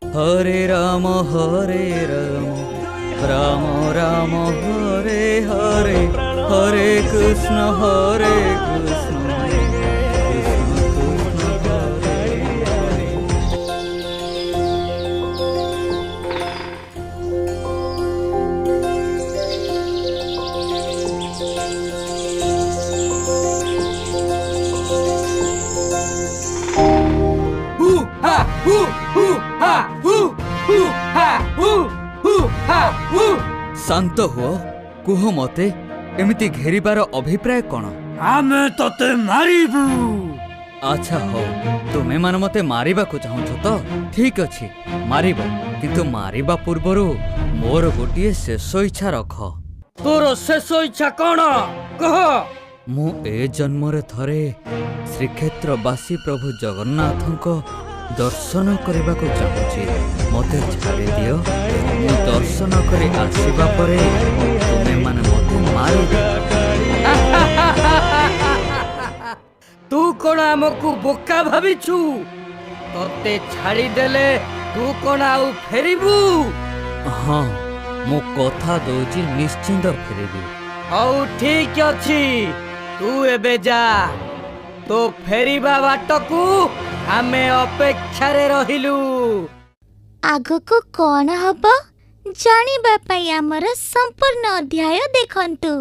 हरे राम राम राम हरे हरे हरे कृष्ण कृष्ण कृष्ण हरे हरे। शांत हुओ, कुह मते एमिति घेरिबार अभिप्राय कौन? आमे तते मारिबू। अच्छा हो, तुमे मान मते मारिबा को चाहछ तो ठीक अछि, मारिबो, किंतु मारिबा पूर्वरु मोर गोटिए शेष इच्छा रख। तोर शेष इच्छा कौन कह? मु ए जन्मरे थरे श्रीक्षेत्रवासी प्रभु जगन्नाथंको दर्शन करने को चाहूँगी। मते छाड़ी दियो, मु दर्शन करे आसीबा परे तुमे माने मते मारि दियो। तू कौन आमको बोका भाविछु? तते छाड़ी देले तू कौन आउ फेरिबू? हाँ, मु कथा दोजी निश्चिंत फेरिबी। हौ ठीक अछि, तू एबे जा। तो फेरिबा बाटकू आमे अपेक्षारे रहिलु। आगको कौन हब जानिबा पई हमर संपूर्ण अध्याय देखंतु।